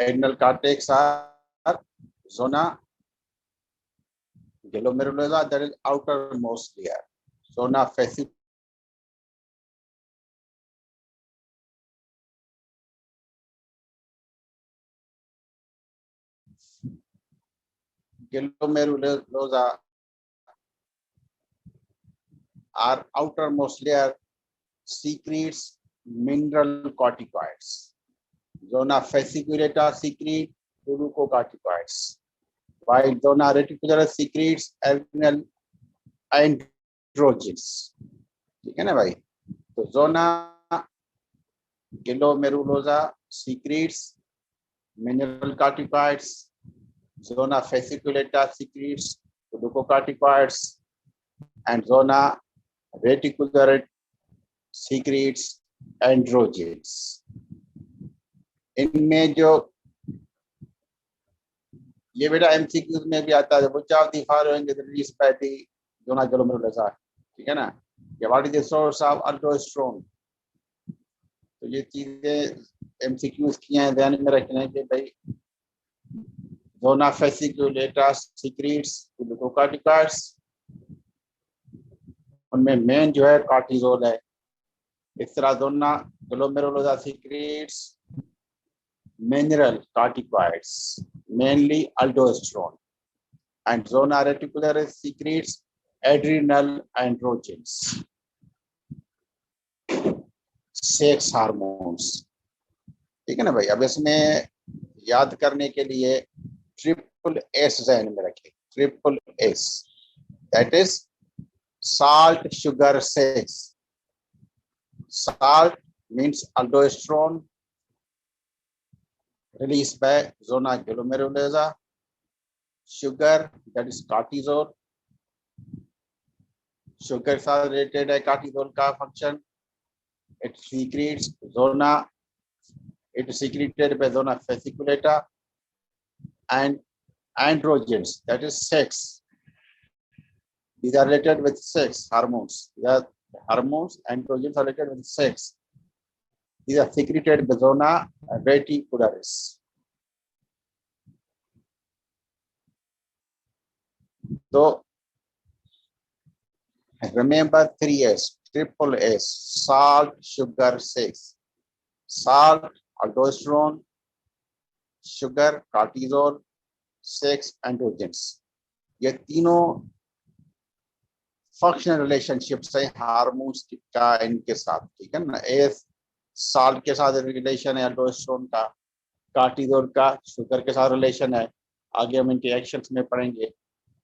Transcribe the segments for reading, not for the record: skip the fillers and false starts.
adrenal cortex are zona glomerulosa, that is outermost layer. Zona fasciculata, glomerulosa are outermost layer, secretes mineral corticoids. Zona fasciculata secrete glucocorticoids, while zona reticularis secretes adrenal androgens. ठीक है ना भाई? तो zona glomerulosa secretes mineral corticoids, zona fasciculata secretes glucocorticoids, and zona reticularis secretes androgens. इनमें जो ये बेटा MCQs में भी आता है, which of the following is released by the zona glomerulosa, ठीक है ना? what is the source of aldosterone? तो ये चीजें एमसीक्यूज की हैं, ध्यान में रखना है कि भाई zona fasciculata secretes glucocorticoids, उनमें मेन जो है कॉर्टिजोल है. इस तरह zona glomerulosa secretes mineral corticoids, mainly aldosterone, and zona reticularis secretes adrenal androgens, sex hormones. ठीक है ना भाई? अब इसमें याद करने के लिए ट्रिपल एस ज़हन में रखें. Triple S, that is salt, sugar, sex. Salt means aldosterone released by zona glomerulosa. Sugar, that is cortisol. Sugar is related to cortisol का function. It secretes zona. It is secreted by zona fasciculata. And androgens, that is sex. These are related with sex hormones. These are hormones. Androgens are related with sex. These are secreted by zona reticularis. So remember 3S, triple S: salt, sugar, sex. Salt, aldosterone; sugar, cortisol; sex, androgens. ये तीनों functional relationships है hormones का इनके साथ. ठीक है ना? S salt के साथ रिलेशन है अल्डोस्टेरोन का, कार्टिजोल का शुगर के साथ रिलेशन है, आगे हम इनके एक्शंस में पढ़ेंगे,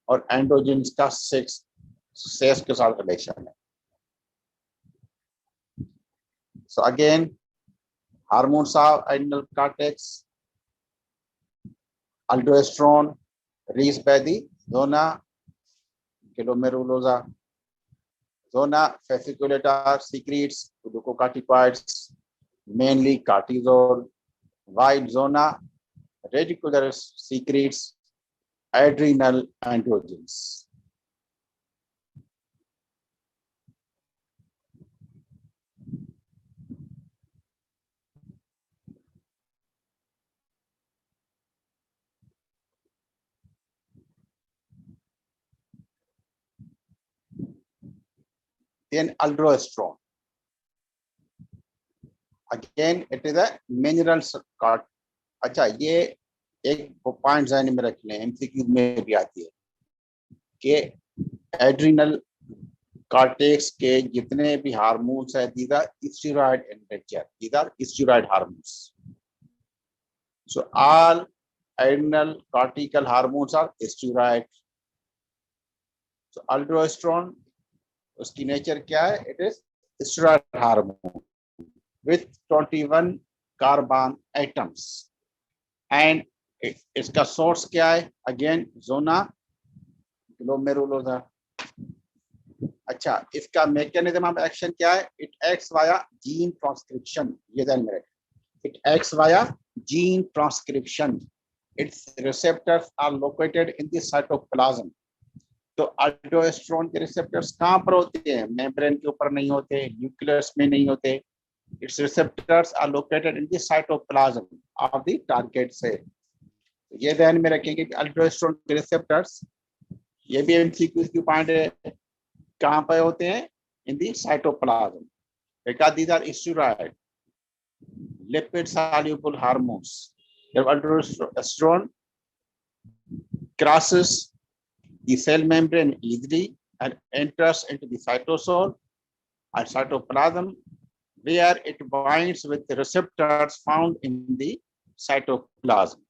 और एंड्रोजेंस का सेक्स के साथ रिलेशन है. So again hormones of adrenal cortex, aldosterone released by the zona glomerulosa. Zona fasciculata secretes glucocorticoids, mainly cortisol, while zona reticularis secretes adrenal androgens. Then aldosterone. Again, it is a mineral cut. अच्छा, ये एक point ध्यान में रख लें, MCQ में भी आती है कि एड्रिनल कॉर्टेक्स के जितने भी हार्मोन्स है, these are steroid in nature. These are steroid hormones. So all adrenal cortical hormones are steroid. So aldosterone, उसकी नेचर क्या है? It is steroid hormone with 21 carbon atoms. And इसका सोर्स क्या है? Again zona glomerulosa. अच्छा, इसका mechanism of action क्या है? It acts via gene transcription. ये ध्यान में रखें, it acts via gene transcription. Its receptors are located in the cytoplasm. तो अल्डोस्टेरोन के रिसेप्टर्स कहाँ पर होते हैं? मेम्ब्रेन के ऊपर नहीं होते, न्यूक्लियस में नहीं होते, its receptors are located in the cytoplasm of the target cell. ये ध्यान में रखेंगे कि अल्ट्रोस्टेरोन के रिसेप्टर्स, ये भी एमसीक्यू की पॉइंट है, कहां पे होते हैं? In the cytoplasm, because these are steroid lipid soluble hormones. If aldosterone crosses the cell membrane easily and enters into the cytosol or cytoplasm, where it binds with the receptors found in the cytoplasm.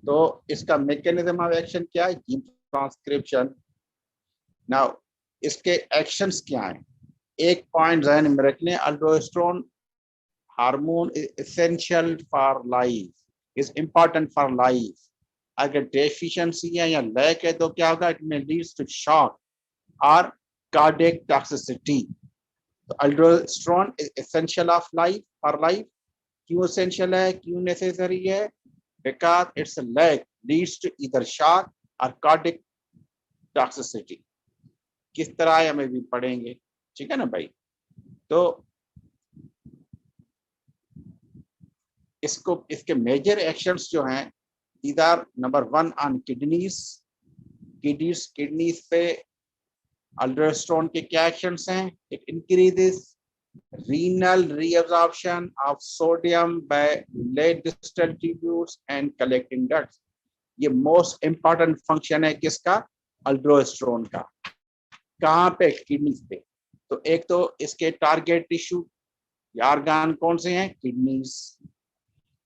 तो इसका mechanism of action क्या है? Gene transcription. Now इसके actions क्या हैं? एक point ध्यान में रखने, aldosterone hormone is essential for life, is important for life. अगर डेफिशिएंसी है या लैक है तो क्या होगा? It may leads to shock और कार्डियक टॉक्सिसिटी। तो aldosterone is essential of life, for life. क्यों एसेंशियल है, क्यों नेसेसरी है? because its lack leads to either shock or cardiac toxicity. किस तरह हमें भी पढ़ेंगे, ठीक है ना भाई? तो इसको, इसके मेजर एक्शंस जो हैं, these are number 1 on kidneys पे अल्डोस्टेरोन के क्या एक्शंस हैं? It increases renal reabsorption of sodium by late distal tubules and collecting ducts. ये मोस्ट इंपॉर्टेंट फंक्शन है किसका? अल्डोस्टेरोन का। कहाँ पे? किडनीज पे। तो एक तो इसके टारगेट टिश्यू या ऑर्गन कौन से हैं? किडनीज।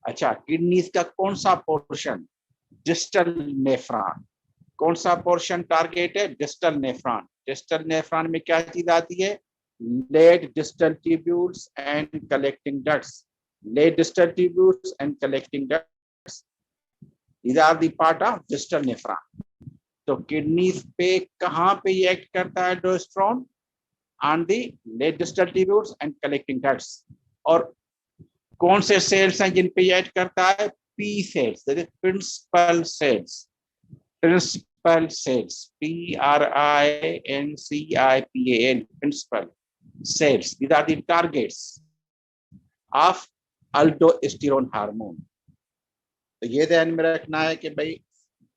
अच्छा, किडनीज का कौन सा पोर्शन? Distal nephron. कौन सा पोर्शन टारगेट है? Distal nephron. डिस्टल नेफ्रॉन में क्या चीज आती है? late distal tubules and collecting ducts. Late distal tubules and collecting ducts, these are the part of distal nephron. तो किडनीज पे कहाँ पे ये एक्ट करता है aldosterone? On the late distal tubules and collecting ducts. और कौन से सेल्स हैं जिन पे ये एक्ट करता है? P cells, that is principal cells. Principal cells, PRINCIPAL, principal cells. These are the targets of aldosterone hormone. तो ये ध्यान में रखना है कि भाई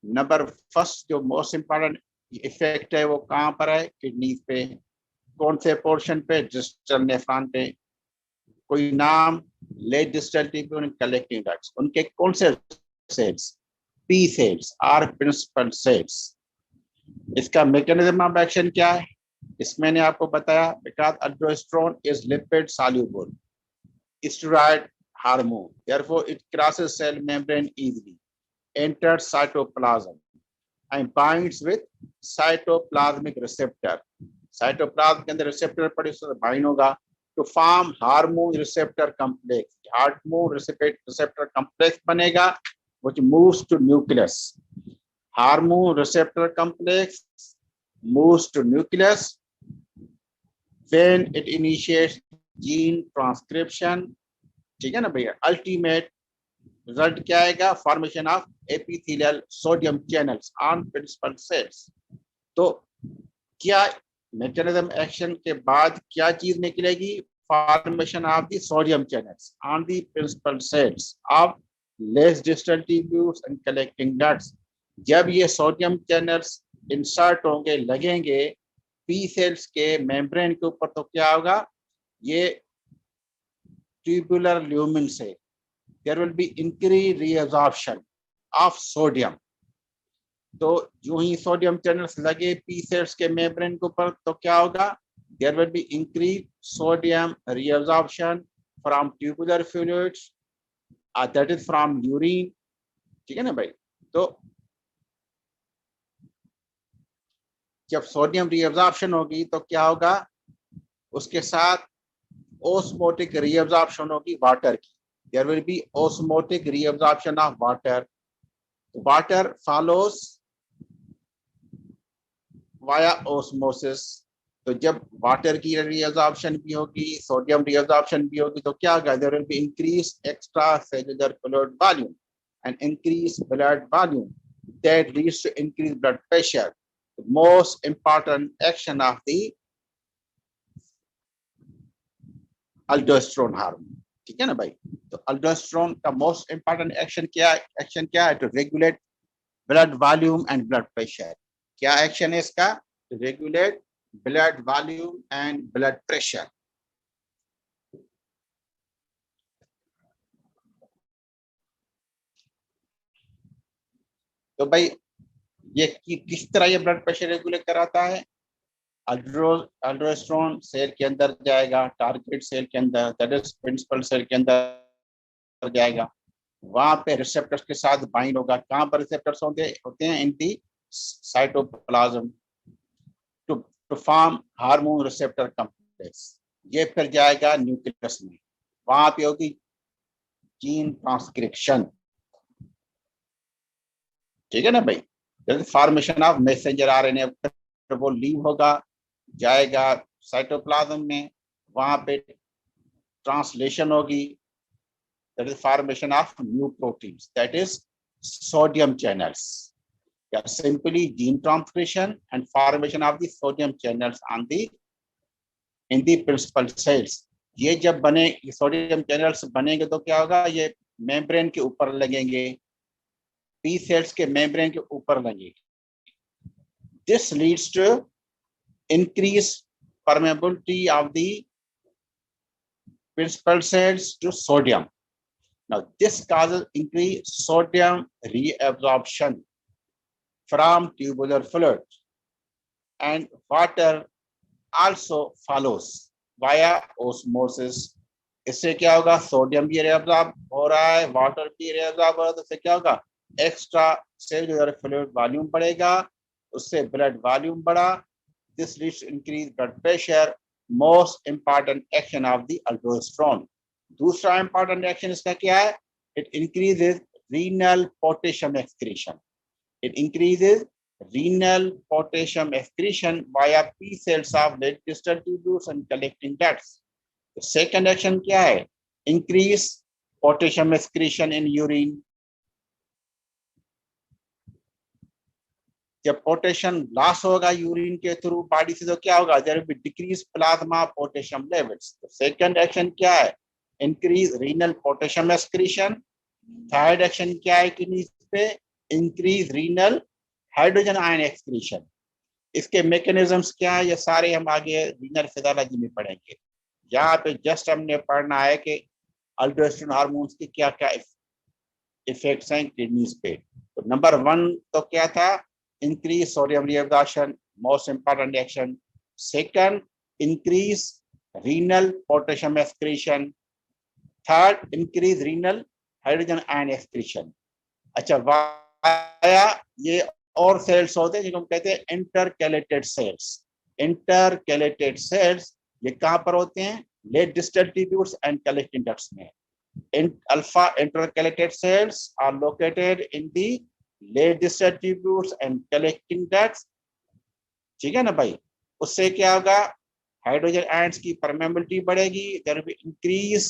नंबर फर्स्ट जो मोस्ट इंपॉर्टेंट इफेक्ट है वो कहाँ पर है? किडनीज पे। कौन से पोर्शन पे? डिस्टल नेफ्रॉन पे। कोई नाम? Late distal tubule collecting ducts. उनके कौन से सेल्स? पी सेल्स और प्रिंसिपल सेल्स। इसका मैकेनिज्म ऑफ एक्शन क्या है? इसमें ने आपको बताया, because aldosterone is lipid soluble steroid hormone, therefore it crosses cell membrane easily, enters cytoplasm and binds with cytoplasmic receptor. Cytoplasm के अंदर रिसेप्टर पड़े, उससे बाइंड होगा to form hormone receptor complex. Hormone receptor complex बनेगा which moves to nucleus. Hormone receptor complex moves to nucleus when it initiates gene transcription. ठीक है ना भैया? अल्टीमेट रिजल्ट क्या आएगा? Formation of epithelial sodium channels on principal cells. तो क्या mechanism action के बाद क्या चीज निकलेगी? Formation of the sodium channels on the principal cells of less distal tubules and collecting ducts. जब ये सोडियम चैनल्स इंसर्ट होंगे, लगेंगे पी सेल्स के मेम्ब्रेन के ऊपर, तो क्या होगा? ये ट्यूबुलर ल्यूमिन से there will be increase reabsorption of sodium. तो जो ही सोडियम चैनल्स लगे पी सेल्स के मेम्ब्रेन के ऊपर, तो क्या होगा? There will be increase sodium reabsorption from tubular fluids, that is from urine. ठीक है ना भाई? तो जब सोडियम रीअब्जॉर्प्शन होगी तो क्या होगा? उसके साथ ओस्मोटिक रीअब्जॉर्प्शन होगी वाटर की। There will be osmotic reabsorption of water. Water follows via osmosis. तो जब वाटर की रीअब्जॉर्प्शन भी होगी, सोडियम रीअब्जॉर्प्शन भी होगी, तो क्या होगा? There will be increase extra cellular fluid volume and increase blood volume, that leads to increase blood pressure. Most important action of the aldosterone hormone, ठीक है ना भाई। तो अल्डोस्टेरोन का मोस्ट इंपॉर्टेंट एक्शन क्या है? To regulate blood volume and blood pressure. क्या action है इसका? To regulate blood volume and blood pressure. तो भाई ये किस तरह ये ब्लड प्रेशर रेगुलेट कराता है? अल्डोस्टेरोन सेल के अंदर जाएगा, टारगेट सेल के अंदर, दैट इज प्रिंसिपल सेल के अंदर जाएगा, वहां पे रिसेप्टर्स के साथ बाइंड होगा। कहां पर रिसेप्टर्स होते हैं? In the cytoplasm to to form hormone receptor complex. ये फिर जाएगा न्यूक्लियस में, वहां पे होगी जीन ट्रांसक्रिप्शन, ठीक है ना भाई। फॉर्मेशन ऑफ मैसेंजर आरएनए, फिर वो लीव होगा, जाएगा साइटोप्लाज्म में, वहां पे ट्रांसलेशन होगी, that is formation of new proteins, that is sodium channels. Yeah, simply gene transcription and formation of the sodium channels on the in the principal cells. ये जब बने, सोडियम चैनल्स बनेंगे तो क्या होगा? ये मेम्ब्रेन के ऊपर लगेंगे, पी सेल्स के मेम्ब्रेन के ऊपर लगेंगे। This leads to increase permeability of the principal cells to sodium. Now, this causes increased sodium reabsorption from tubular fluid, and water also follows via osmosis. इससे क्या होगा? सोडियम भी reabsorb हो रहा है, वाटर भी reabsorb हो रहा है, तो इससे क्या होगा? एक्स्ट्रा सेलुलर फ्लूइड वॉल्यूम बढ़ेगा, उससे ब्लड वॉल्यूम बढ़ा, this leads to increase blood pressure. Most important action of the aldosterone. दूसरा इंपॉर्टेंट एक्शन इसका क्या है? It increases renal potassium excretion. It increases renal potassium excretion via P cells of late distal tubules and collecting ducts. The second action क्या है? Increase potassium excretion in urine. जब potassium loss होगा urine के through body से, तो क्या होगा? There will be decrease plasma potassium levels. तो सेकंड एक्शन क्या है? Increase renal potassium excretion. Third action क्या है किडनीज पे? Increase renal hydrogen ion excretion. इसके मैकेनिज्म्स क्या है? ये सारे हम आगे रीनल फिजियोलॉजी में पढ़ेंगे। यहाँ पे जस्ट हमने पढ़ना है कि अल्डोस्टेरोन हार्मोन्स के क्या क्या इफेक्ट्स हैं किडनीज पे। तो नंबर 1 तो क्या था? increase sodium reabsorption, most important action. Second, increase renal potassium excretion. Third, increase renal hydrogen ion excretion. अच्छा, वाया ये और सेल्स होते हैं जिनको हम कहते हैं इंटरकैलेटेड सेल्स। इंटरकैलेटेड सेल्स ये कहां पर होते हैं? Late distal tubules and collecting ducts में। alpha intercalated cells are located in the late distal tubules and collecting ducts, ठीक है ना भाई। उससे क्या होगा? हाइड्रोजन आयन्स की परमेबिलिटी बढ़ेगी, there will increase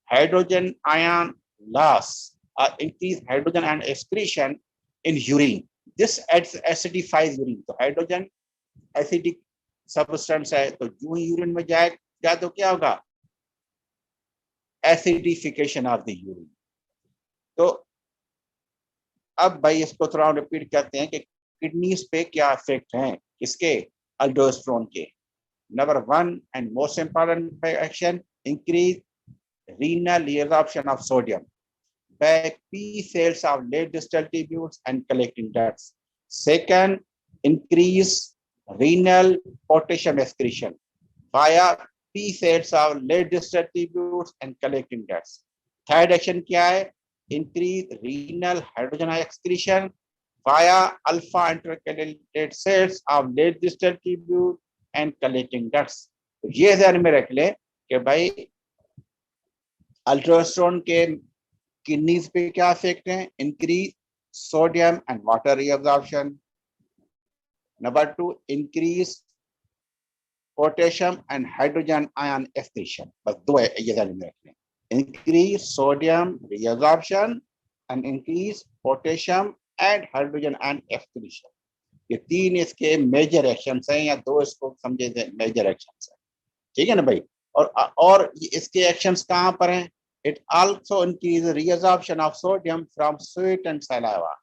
hydrogen ion loss और increase hydrogen ion excretion in urine. This acidifies urine. तो हाइड्रोजन एसिडिक सब्सटेंस है, तो जो यूरिन में जाएगा तो क्या होगा? Acidification of the urine. तो अब भाई इसको थोड़ा रिपीट करते हैं कि किडनीज पे क्या इफेक्ट हैं इसके? अल्डोस्टेरोन के। Number 1 and most important action, increase renal reabsorption of sodium by P cells of late distal tubules and collecting ducts. Second, increase renal potassium excretion via P cells of late distal tubules and collecting ducts. Third action क्या है? Increase renal hydrogen excretion via alpha intercalated cells of late distal tubule and collecting ducts. तो ये ध्यान में रख ले कि भाई अल्ट्रोस्टेरोन के किडनीज पे क्या इफेक्ट है? Increase sodium and water reabsorption. Number 2, increase potassium and hydrogen ion excretion. बस 2 है, ये ध्यान में रखना। Increase sodium reabsorption and increase potassium and hydrogen ion excretion. ये 3 इसके मेजर एक्शंस हैं, या 2 इसको समझे मेजर एक्शंस हैं, ठीक है ना भाई। और इसके एक्शंस कहाँ पर हैं? It also increase reabsorption of sodium from sweat and saliva,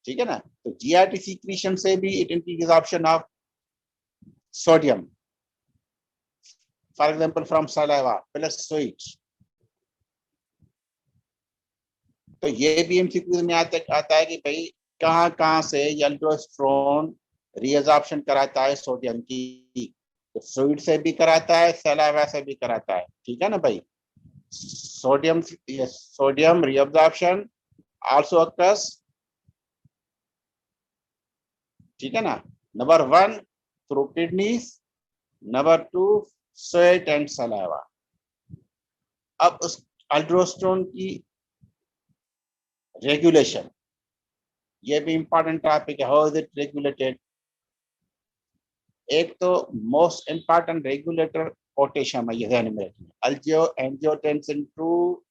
ठीक है ना। तो जीआरटी सीक्रेशन से भी it increase option of sodium, for example from saliva plus sweat. तो ये भी एमसीक्यू में आता है कि भाई कहाँ कहाँ से एल्डोस्टेरोन रीअब्जॉर्प्शन कराता है सोडियम की, तो फ्लूइड से भी कराता है, सलाइवा से भी कराता है, ठीक है ना भाई। सोडियम रीअब्जॉर्प्शन आल्सो अकर्स, ठीक है ना, number 1 through kidneys, number 2 sweat and saliva. अब उस एल्डोस्टेरोन की रेगुलेशन, ये भी इंपॉर्टेंट टॉपिक है, हाउ इज इट रेगुलेटेड। एक तो मोस्ट इंपॉर्टेंट रेगुलेटर पोटेशियम है, ये ध्यान में रखिए। Angiotensin 2,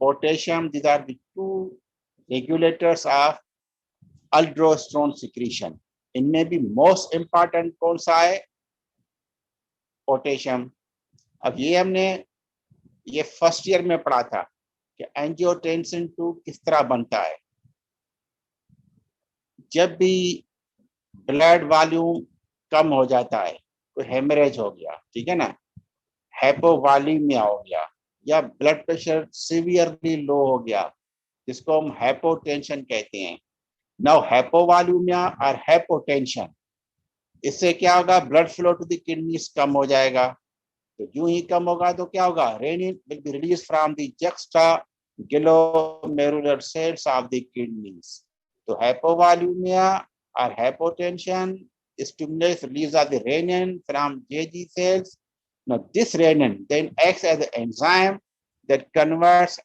potassium, these are the two regulators of aldosterone secretion। इनमें भी मोस्ट इंपॉर्टेंट कौन सा है? पोटेशियम। अब ये हमने ये फर्स्ट ईयर में पढ़ा था कि एंजियोटेंसिन 2 किस तरह बनता है। जब भी ब्लड वॉल्यूम कम हो जाता है, कोई हेमरेज हो गया, ठीक है ना, हाइपोवॉलीमिया हो गया, या ब्लड प्रेशर सीवियरली लो हो गया, जिसको हम हाइपोटेंशन कहते हैं। नाउ हाइपोवॉल्यूमिया और हाइपोटेंशन, इससे क्या होगा? Blood flow to the kidneys कम हो जाएगा। तो यूं ही कम होगा तो क्या होगा? Renin will be release from the juxtaglomerular cells of the kidneys. तो हाइपोवॉल्यूमिया और hypotension stimulates release of the renin from JG cells. Now this renin then acts as an enzyme that converts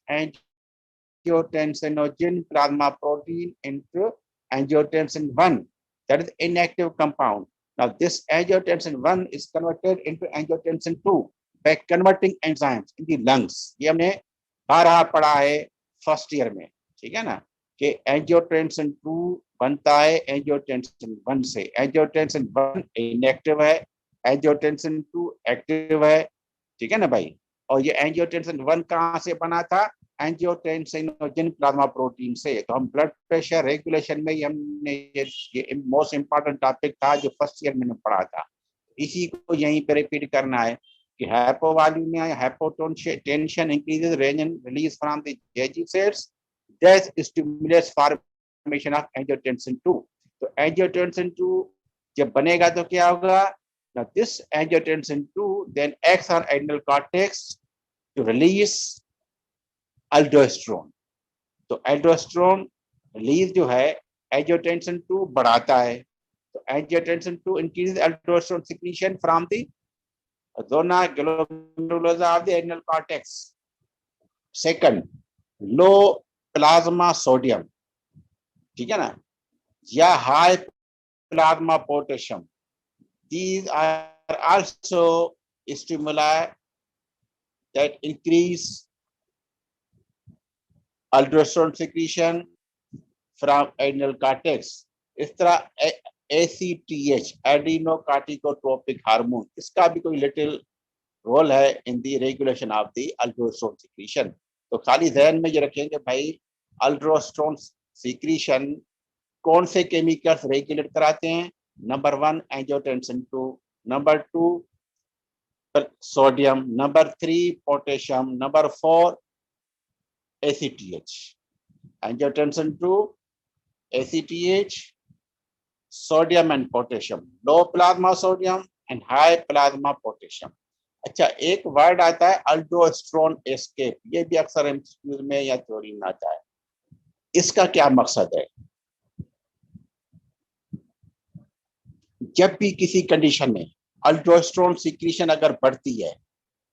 angiotensinogen plasma protein into angiotensin 1, that is inactive compound. Now this angiotensin 1 is converted into angiotensin 2 by converting enzymes in the lungs। ये हमने बारह पढ़ा है first year में, ठीक है ना, कि एंजियोटेंसिन 2 बनता है एंजियोटेंसिन 1 से। एंजियोटेंसिन 1 इनएक्टिव है, एंजियोटेंसिन 2 एक्टिव है, ठीक है ना भाई। और ये एंजियोटेंसिन 1 कहाँ से बना था? एंजियोटेंसिनोजन प्लाज्मा प्रोटीन से। तो हम ब्लड प्रेशर रेगुलेशन में हमने ये मोस्ट इंपॉर्टेंट टॉपिक था जो फर्स्ट ईयर में पढ़ा था, इसी को यहीं पे रिपीट करना है कि हाइपोवॉल्यूमिया या hypotension increases rennin release from the Jazzy sales that stimulates formation of angiotensin 2। तो angiotensin 2 जब बनेगा तो क्या होगा? Now this angiotensin 2 then acts on adrenal cortex to release aldosterone। तो aldosterone रिलीज जो है angiotensin 2 बढ़ाता है। तो angiotensin 2 increases aldosterone secretion from the zona glomerulosa of the adrenal cortex। Second, low plasma sodium, ठीक है ना, या high plasma potassium, these are also stimuli that increase aldosterone secretion from adrenal cortex। इस तरह ACTH एड्रीनोकार्टिकोट्रोपिक hormone, इसका भी कोई little role है in the regulation of the aldosterone secretion। तो खाली ध्यान में ये रखेंगे भाई, अल्डोस्टेरोन सीक्रेशन कौन से केमिकल्स रेगुलेट कराते हैं? Number 1 angiotensin 2, number 2 sodium, number 3 potassium, number 4 ACTH। Angiotensin 2, ACTH, sodium and potassium, low plasma sodium and high plasma potassium. अच्छा, एक वर्ड आता है अल्डोस्टेरोन एस्केप, ये भी अक्सर एमसीक्यू में या थ्योरी में आता है। इसका क्या मकसद है? जब भी किसी कंडीशन में अल्डोस्टेरोन सीक्रेशन अगर बढ़ती है,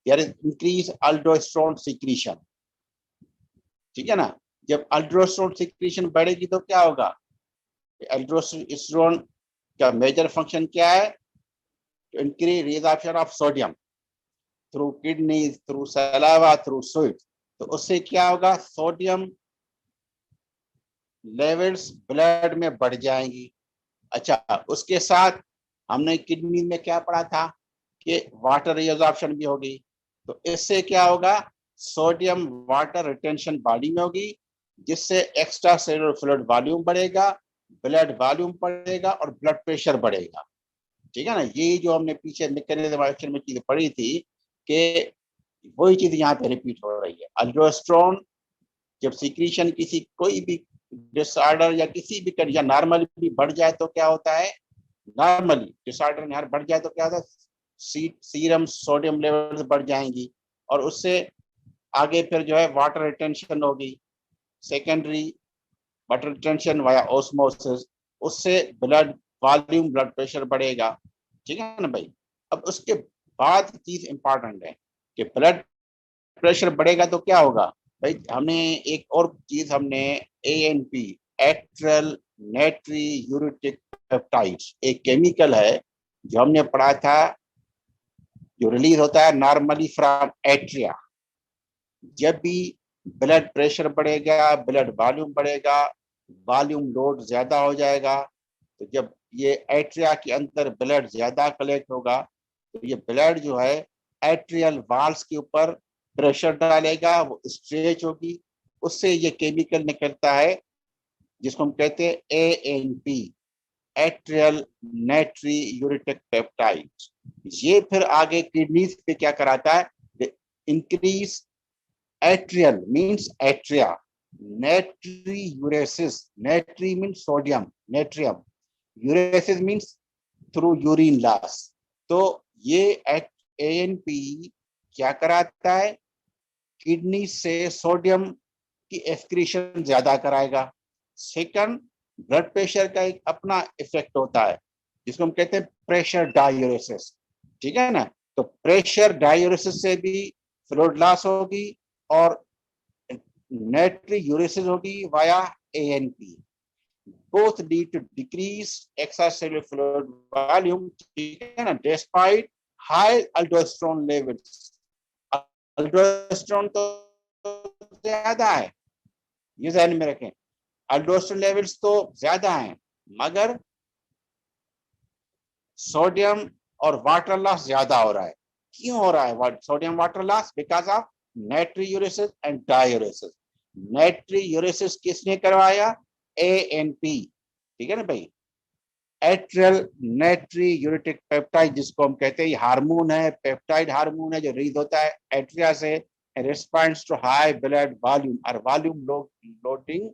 there is increase aldosterone secretion, ठीक है ना। जब अल्डोस्टेरोन सीक्रेशन बढ़ेगी तो क्या होगा? अल्डोस्टेरोन का मेजर फंक्शन क्या है? Increase reabsorption of sodium through kidneys, through saliva, through sweat. तो उससे क्या होगा? सोडियम लेवल्स ब्लड में बढ़ जाएंगी। अच्छा, उसके साथ हमने किडनी में क्या पढ़ा था कि वाटर रिअब्जॉर्प्शन भी होगी। तो इससे क्या होगा, सोडियम वाटर रिटेंशन बॉडी में होगी, जिससे एक्स्ट्रा सेलुलर फ्लूइड वॉल्यूम बढ़ेगा, ब्लड वॉल्यूम बढ़ेगा और ब्लड प्रेशर बढ़ेगा। ठीक है ना, ये जो हमने पीछे मैकेनिज्म एक्शन में चीजें पढ़ी थी कि वही चीज यहाँ पे रिपीट हो रही है। अल्डोस्टेरोन जब सीक्रेशन किसी कोई भी डिसऑर्डर या किसी भी या नॉर्मल भी बढ़ जाए तो क्या होता है, नॉर्मली डिसऑर्डर यहाँ बढ़ जाए तो क्या होता है, सीरम सोडियम लेवल्स बढ़ जाएंगी और उससे आगे फिर जो है वाटर रिटेंशन होगी, secondary water retention via osmosis, उससे ब्लड वॉल्यूम ब्लड प्रेशर बढ़ेगा। ठीक है ना भाई। अब उसके बाद चीज इंपॉर्टेंट है कि ब्लड प्रेशर बढ़ेगा तो क्या होगा भाई, हमने एक और चीज हमने ANP एट्रल नेट्री यूरेटिक पेप्टाइड्स एक केमिकल है जो हमने पढ़ा था, जो रिलीज होता है नॉर्मली फ्रॉम एट्रिया। जब भी ब्लड प्रेशर बढ़ेगा, ब्लड वॉल्यूम बढ़ेगा, वॉल्यूम लोड ज्यादा हो जाएगा, तो जब ये एट्रिया के अंदर ब्लड ज्यादा कलेक्ट होगा तो ये ब्लड जो है एट्रियल वाल्स के ऊपर प्रेशर डालेगा, वो स्ट्रेच होगी, उससे ये केमिकल निकलता है जिसको हम कहते हैं ANP atrial natriuretic peptide. ये फिर आगे किडनीज पे क्या कराता है, increase atrial means atria, natriuresis, natri means sodium natrium, uresis means through urine loss. तो ये ANP क्या कराता है, किडनी से सोडियम की एक्सक्रीशन ज्यादा कराएगा। सेकंड, ब्लड प्रेशर का एक अपना इफेक्ट होता है जिसको हम कहते हैं प्रेशर डायूरेसिस। ठीक है ना, तो प्रेशर डायूरेसिस से भी फ्लूइड लॉस होगी और नेट्री यूरेसिस होगी via ANP। both lead to decrease extracellular fluid volume, despite high aldosterone levels। अल्डोस्टेरोन तो ज्यादा है, ये ध्यान में रखें, अल्डोस्टेरोन लेवल्स तो ज्यादा हैं मगर सोडियम और वाटर लॉस ज्यादा हो रहा है। क्यों हो रहा है sodium water loss? Because of natriuresis and diuresis. Natriuresis किसने करवाया? ANP। ठीक है ना भाई, एट्रियल नेट्री यूरेटिक पेप्टाइड जिसको हम कहते हैं, हार्मोन है, पेप्टाइड हार्मोन है जो रिलीज होता है एट्रिया से, response to high blood volume और वॉल्यूम लोडिंग।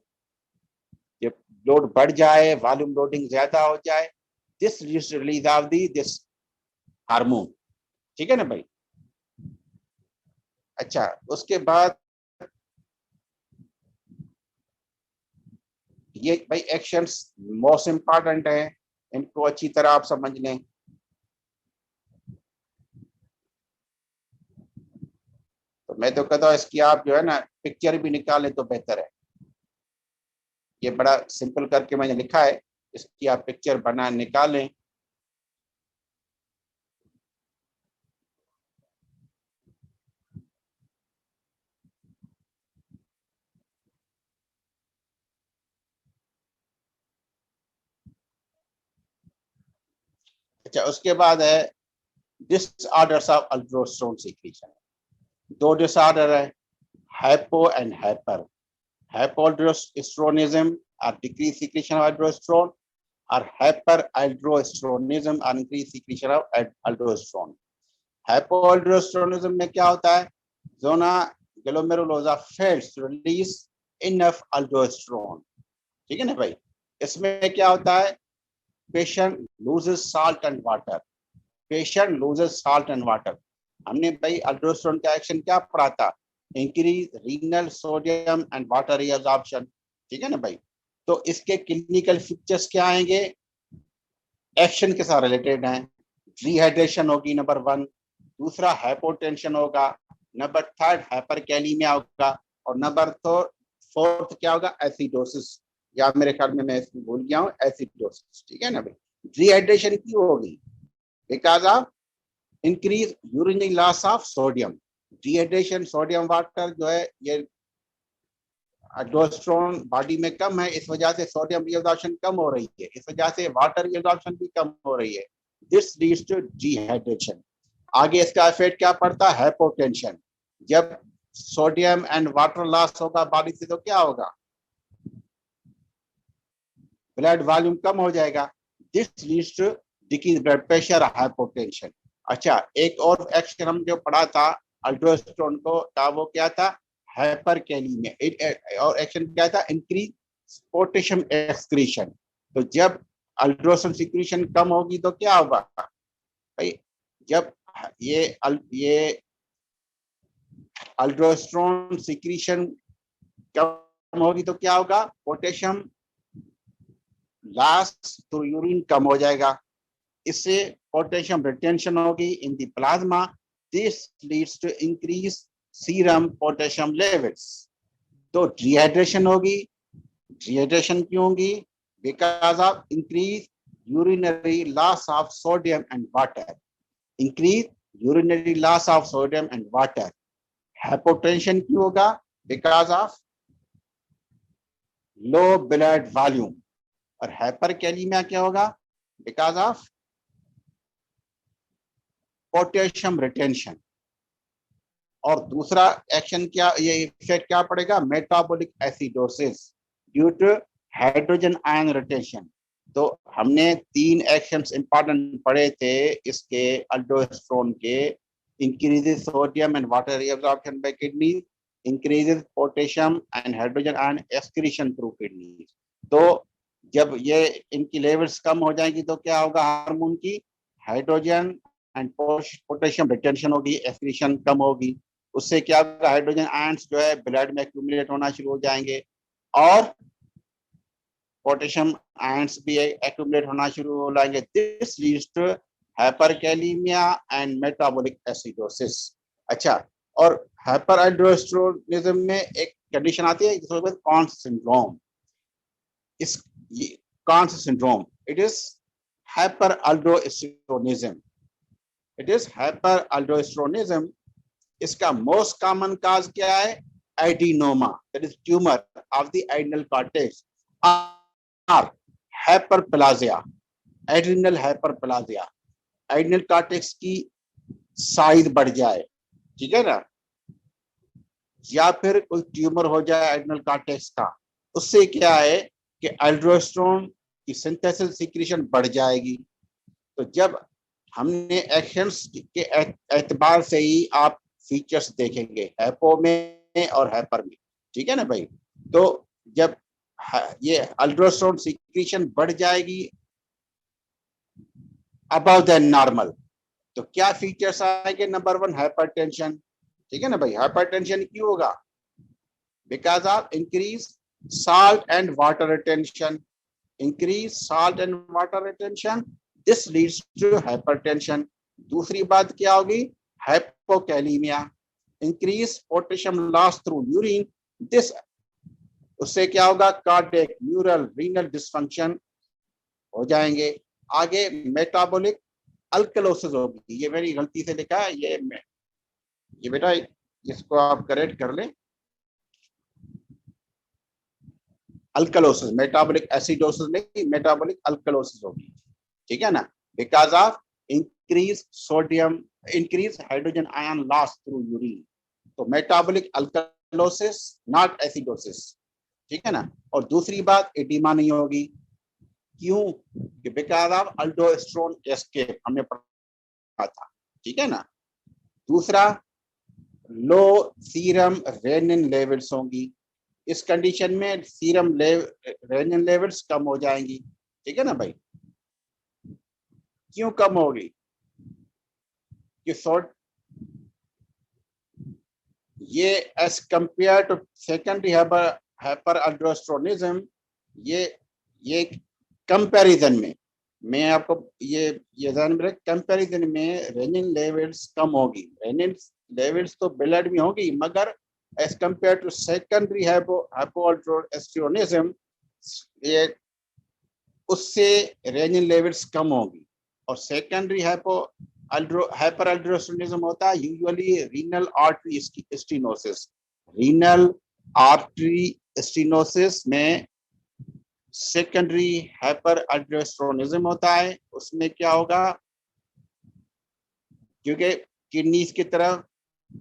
जब लोड बढ़ जाए, वॉल्यूम लोडिंग ज्यादा हो जाए, this release of this hormone. ठीक है ना भाई। अच्छा, उसके बाद ये भाई एक्शंस मोस्ट इंपॉर्टेंट है, इनको अच्छी तरह आप समझ लें। तो मैं तो कहता हूँ इसकी आप जो है ना पिक्चर भी निकालें तो बेहतर है। ये बड़ा सिंपल करके मैंने लिखा है, इसकी आप पिक्चर बना निकालें। अच्छा, उसके बाद है डिसऑर्डर्स ऑफ अल्डोस्टेरोन सीक्रेशन। दो डिसऑर्डर है, hypo and hyper. hypoaldosteronism or decreased secretion of aldosterone, or hyperaldosteronism or increased secretion of aldosterone। hypoaldosteronism में क्या होता है, zona glomerulosa fails to release enough aldosterone। ठीक है ना भाई, इसमें क्या होता है, patient loses salt and water, patient loses salt and water. हमने भाई अल्डोस्टेरोन का एक्शन क्या पढ़ा था, increase renal sodium and water reabsorption. ठीक है ना भाई। तो इसके क्लिनिकल फीचर्स क्या आएंगे, एक्शन के साथ रिलेटेड हैं। डिहाइड्रेशन होगी नंबर 1, दूसरा हाइपोटेंशन होगा, नंबर 3 हाइपरकैलेमिया होगा, और नंबर 4 क्या होगा, एसिडोसिस, या मेरे ख्याल में मैं इसमें भूल गया हूँ, एसिडोसिस। ठीक है ना भाई। डिहाइड्रेशन क्यों होगी, because of increase urinary loss of sodium. Dehydration, sodium water जो है ये अल्डोस्टेरोन बॉडी में कम है, इस वजह से सोडियम रिअब्जॉर्प्शन कम हो रही है, इस वजह से वाटर रिअब्जॉर्प्शन भी कम हो रही है। This leads to dehydration. आगे इसका इफेक्ट क्या पड़ता है, हाइपोटेंशन। जब सोडियम एंड वाटर लॉस होगा बॉडी से तो क्या होगा, ब्लड वॉल्यूम कम हो जाएगा। This leads to decrease blood pressure, hypotension. अच्छा, एक और एक्शन हम जो पढ़ा था अल्डोस्टेरोन को का, वो क्या था, हाइपरकैलिमिया। और एक्शन क्या था, इंक्रीज पोटेशियम एक्सक्रीशन। तो जब अल्डोस्टेरोन सिक्रीशन कम होगी तो क्या होगा भाई, जब ये अल्डोस्टेरोन सिक्रीशन कम होगी तो क्या होगा, पोटेशियम लॉस थ्रू यूरिन कम हो जाएगा। इससे पोटेशियम रिटेंशन होगी in the plasma. This leads to increase serum potassium levels. तो डिहाइड्रेशन होगी। डिहाइड्रेशन क्यों होगी, because of increase urinary loss of sodium and water. Increase urinary loss of sodium and water. Hypotension क्यों होगा, because of low blood volume. और hyperkalaemia क्या होगा, because of potassium retention. और दूसरा एक्शन क्या, ये इफेक्ट क्या पड़ेगा, metabolic acidosis due to hydrogen ion retention. तो हमने 3 एक्शंस इंपॉर्टेंट पढ़े थे इसके अल्डोस्टेरोन के। Increases sodium and water reabsorption by kidney, increases potassium and hydrogen ion excretion through kidney. तो जब ये इनकी लेवल्स कम हो जाएंगी तो क्या होगा, हार्मोन की हाइड्रोजन एंड पोटेशियम रिटेंशन होगी, एक्सक्रीशन कम होगी। उससे क्या होगा, हाइड्रोजन आयंस जो है ब्लड में एक्यूमुलेट होना शुरू हो जाएंगे और पोटेशियम आयंस भी एक्यूमुलेट होना शुरू हो जाएंगे। This leads to hyperkalaemia and metabolic acidosis. अच्छा, और हाइपर अल्डोस्टेरोनिज्म में एक कंडीशन आती है जिसको कहते हैं कॉन्स सिंड्रोम। इस Conn's syndrome, it is hyperaldosteronism. It is hyperaldosteronism. इसका मोस्ट कॉमन काज क्या है, adenoma, that is tumour of the adrenal cortex, और hyperplasia, adrenal hyperplasia. Adrenal cortex की साइज बढ़ जाए, ठीक है ना, या फिर कोई ट्यूमर हो जाए एड्रिनल कॉर्टेक्स का। उससे क्या है कि अल्डोस्टेरोन की सिंथेसिस सीक्रेशन बढ़ जाएगी। तो जब हमने एक्शंस के एतबार से ही आप फीचर्स देखेंगे हैपो में और हाइपर में, ठीक है ना भाई। तो जब ये अल्ट्रासाउंड सिक्रीशन बढ़ जाएगी अबव द नॉर्मल, तो क्या फीचर्स आएंगे, नंबर 1 हाइपरटेंशन, ठीक है ना भाई। हाइपरटेंशन क्यों होगा, because of increase salt and water retention. Increase salt and water retention, this leads to hypertension. दूसरी बात क्या होगी, hypokalaemia, increase potassium loss through urine. This, उससे क्या होगा, कार्डियक न्यूरल रीनल डिसफंक्शन हो जाएंगे। आगे मेटाबॉलिक अल्कलोसिस होगी। ये मेरी गलती से लिखा है, ये बेटा इसको आप करेक्ट कर लें। अल्कलोसिस, मेटाबॉलिक एसिडोसिस नहीं, मेटाबॉलिक अल्कलोसिस होगी, ठीक है ना, because of increase sodium, increase hydrogen ion loss through urine. तो मेटाबॉलिक अल्कलोसिस, नॉट एसिडोसिस, ठीक है ना। और दूसरी बात, एडिमा नहीं होगी, क्यों, बिकॉज ऑफ अल्डोस्टेरोन एस्केप, हमने पढ़ा था, ठीक है ना। दूसरा, लो सीरम रेनिन लेवल्स होंगी। इस कंडीशन में सीरम रेनिन लेवल्स कम हो जाएंगी, ठीक है ना भाई। क्यों कम होगी, कि ये as compare to secondary hyperaldosteronism, ये कंपैरिजन में, मैं आपको ये ध्यान में रख, कंपैरिजन में रेनिन लेवल्स कम होगी। रेनिन लेवल्स तो ब्लड में होगी, मगर एज कंपेयर टू सेकेंडरी हाइपोअल्डोस्टेरोनिज्म, ये उससे रेनिन लेवल्स कम होगी। और सेकेंडरी हाइपर अल्डोस्टेरोनिज्म होता है usually renal artery stenosis. Renal artery stenosis में सेकेंडरी हाइपर अल्डोस्टेरोनिज्म होता है। उसमें क्या होगा क्योंकि किडनीज की तरफ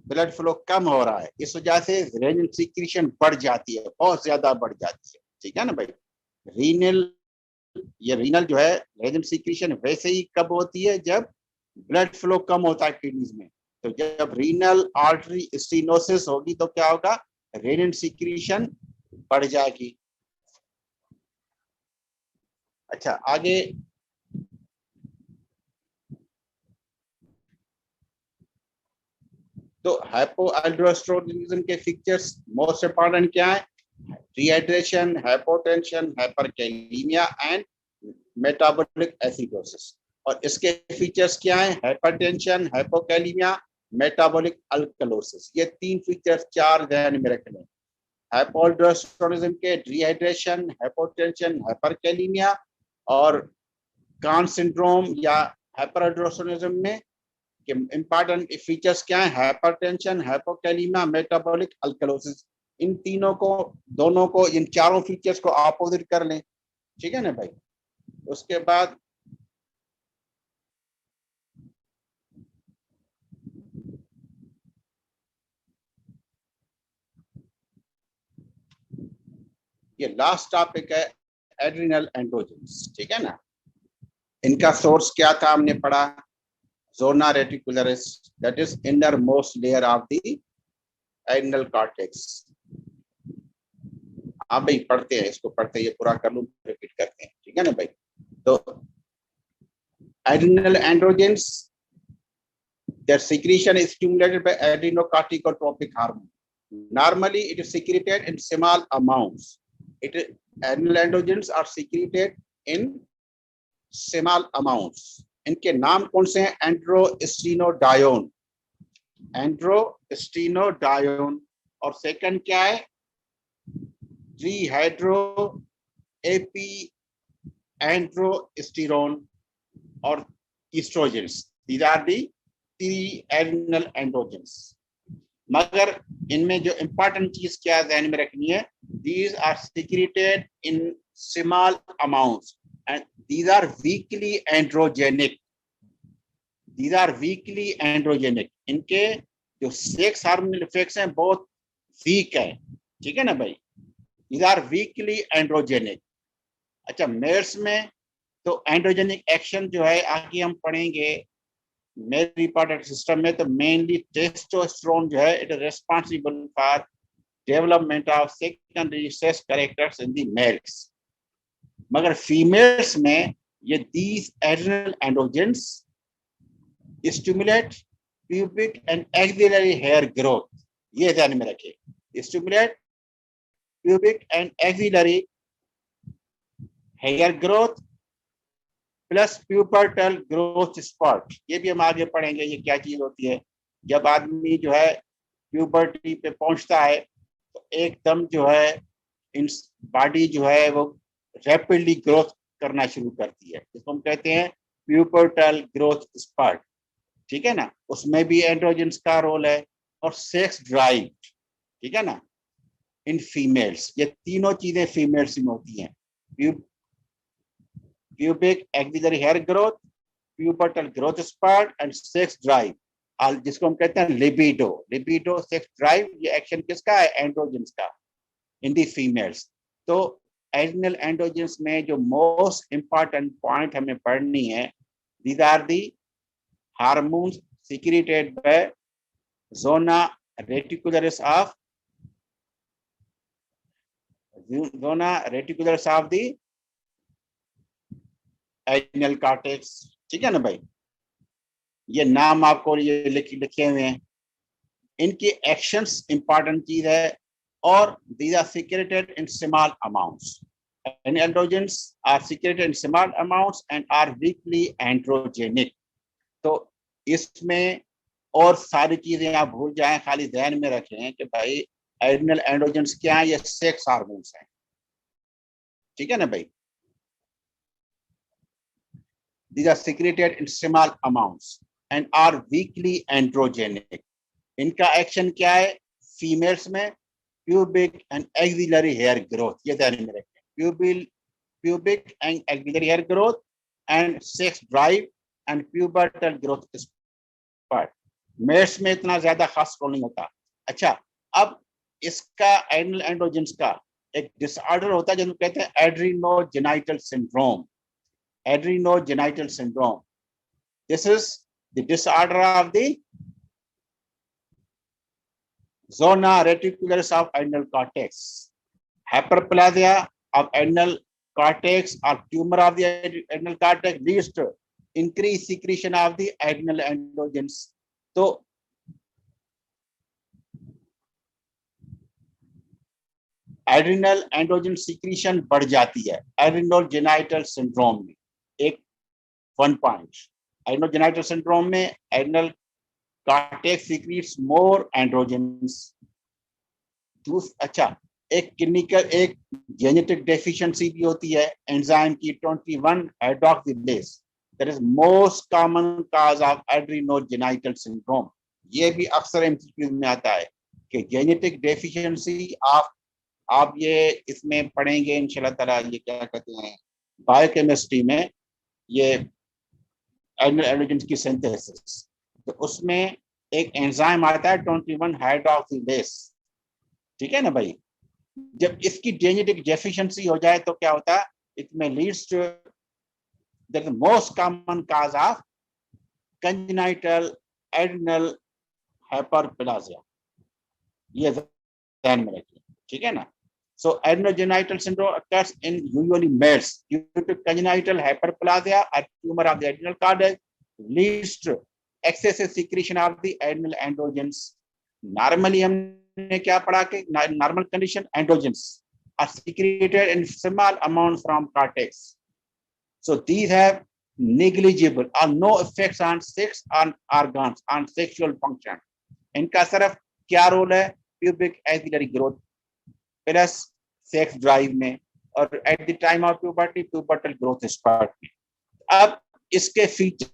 ब्लड फ्लो कम हो रहा है, इस वजह से रेनल सिक्रीशन बढ़ जाती है, बहुत ज्यादा बढ़ जाती है। ठीक है ना भाई। रीनल, ये रीनल जो है रेनल सिक्रीशन वैसे ही कब होती है जब ब्लड फ्लो कम होता है किडनीज में। तो जब रीनल आर्टरी स्टेनोसिस होगी तो क्या होगा, रेनल सिक्रीशन बढ़ जाएगी। अच्छा आगे, तो हाइपोअल्डोस्टेरोनिज्म के फीचर्स मोस्ट इंपॉर्टेंट क्या है, dehydration, hypotension, hyperkalaemia and metabolic acidosis. और इसके फीचर्स क्या है, हाइपरटेंशन, हाइपोकैलेमिया, मेटाबॉलिक अल्कलोसिस। ये तीन फीचर्स चार ध्यान में रखने। हाइपोअल्डोस्टेरोनिज्म के डिहाइड्रेशन, हाइपोटेंशन, हाइपरकैलेमिया, और कान सिंड्रोम या हाइपरअल्डोस्टेरोनिज्म में इंपॉर्टेंट फीचर्स क्या है, हाइपरटेंशन, हाइपोकैलेमिया, मेटाबॉलिक अल्कलोसिस। इन तीनों को, दोनों को, इन चारों फीचर्स को अपोजिट कर लें। ठीक है ना भाई। उसके बाद ये लास्ट टॉपिक है, एड्रिनल एंड्रोजेंस। ठीक है ना। इनका सोर्स क्या था हमने पढ़ा, zona reticularis, that is inner most layer of the adrenal cortex. आप भाई पढ़ते हैं, इसको पढ़ते हैं, ये पूरा कर लूं, रिपीट करते हैं। ठीक है ना भाई। तो adrenal androgens, their secretion is stimulated by adrenocorticotropic hormone. Normally, it is secreted in small amounts. Adrenal androgens are secreted in small amounts. इनके नाम कौन से हैं, एंड्रोस्टेनोडायोन, एंड्रोस्टेनोडायोन, और सेकंड क्या है, ट्रीहाइड्रो एपी एंड्रोस्टेरोन और estrogens. These are the three adrenal androgens. मगर इनमें जो इंपॉर्टेंट चीज क्या ध्यान में रखनी है, these are secreted in small amounts and these are weakly androgenic. These are weakly androgenic. इनके जो सेक्स हार्मोनल इफेक्ट्स हैं बहुत वीक है। ठीक है ना भाई। These are weakly androgenic. अच्छा मेल्स में तो एंड्रोजेनिक एक्शन जो है आगे हम पढ़ेंगे मेल रिप्रोडक्टिव सिस्टम में, तो मेनली टेस्टोस्टेरोन जो है it is responsible for development of secondary sex characters in the mails. मगर फीमेल्स में ये these adrenal androgens stimulate pubic and axillary hair growth। ये ध्यान में रखें, stimulate pubic and axillary hair growth plus pubertal growth spot. ये भी हम आगे पढ़ेंगे ये क्या चीज होती है। जब आदमी जो है प्यूबर्टी पे पहुंचता है तो एकदम जो है इन बॉडी जो है वो रैपिडली ग्रोथ करना शुरू करती है, जिसको हम कहते हैं प्यूबर्टल ग्रोथ स्पॉट। ठीक है ना। उसमें भी एंड्रोजेंस का रोल है, और सेक्स ड्राइव। ठीक है ना। इन फीमेल्स ये तीनों चीजें फीमेल्स में होती हैं, pubic axillary hair growth, pubertal growth spurt and sex drive, जिसको हम कहते हैं लिबिडो। लिबिडो, सेक्स ड्राइव, ये एक्शन किसका है, एंड्रोजेंस का इन दी फीमेल्स। तो एड्रिनल एंड्रोजेंस में जो मोस्ट इंपॉर्टेंट पॉइंट हमें पढ़नी है, these are the hormones secreted by zona reticularis of the adrenal cortex. ठीक है ना भाई। ये नाम आपको ये लिखे हुए हैं, इनकी एक्शंस इंपॉर्टेंट चीज है, और these are secreted in small amounts and androgens are secreted in small amounts and are weakly androgenic. तो इसमें और सारी चीजें आप भूल जाएं, खाली ध्यान में रखें कि भाई एड्रिनल एंड्रोजेंस क्या है, ये सेक्स हार्मोन्स हैं। ठीक है ना भाई। These are secreted in small amounts and are weakly androgenic। इनका एक्शन क्या है, फीमेल्स में pubic and axillary hair growth, ये ध्यान में रखें, pubic and axillary hair growth and sex drive and pubertal growth part, males में इतना ज्यादा खास रोल नहीं होता। अच्छा, अब इसका एड्रिनल एंड्रोजेंस का एक डिसऑर्डर होता है जिसको कहते हैं adrenogenital syndrome. Adrenogenital syndrome, this is the disorder of the zona reticularis of adrenal cortex. Hyperplasia of adrenal cortex or tumor of the adrenal cortex leads to increased secretion of the adrenal androgens. तो adrenal androgen secretion बढ़ जाती है एड्रिनोजेनाइटल syndrome में। एक 1 point, एड्रिनोजेनाइटल syndrome में adrenal cortex secrets मोर androgens. अच्छा, एक clinical एक जेनेटिक डेफिशिएंसी भी होती है एंजाइम की 21 hydroxylase, that is most common cause of adrenogenital syndrome. ये भी अक्सर एमसीक्यू में आता है कि जेनेटिक डेफिशिएंसी ऑफ, आप ये इसमें पढ़ेंगे इंशाल्लाह ताला, ये क्या कहते हैं बायोकेमिस्ट्री में, ये एड्रिनल एंड्रोजेंस की सिंथेसिस, तो उसमें एक एंजाइम आता है 21 हाइड्रोक्सीलेज, ठीक है ना भाई। जब इसकी जेनेटिक डेफिशिएंसी हो जाए तो क्या होता है, इट में leads to the most common cause of congenital adrenal hyperplasia, ये ध्यान में रखिए, ठीक है ना। So adrenogenital syndrome occurs in usually males due to congenital hyperplasia or tumor of the adrenal cortex, leads to excessive secretion of the adrenal androgens. Normally हमने क्या पढ़ा कि normal condition androgens are secreted in small amounts from cortex. So these have negligible or no effects on sex, on organs, on sexual function. इनका सिर्फ क्या role है, pubic axillary growth plus sex drive में, और at the time of puberty pubertal growth spurt में। अब इसके feature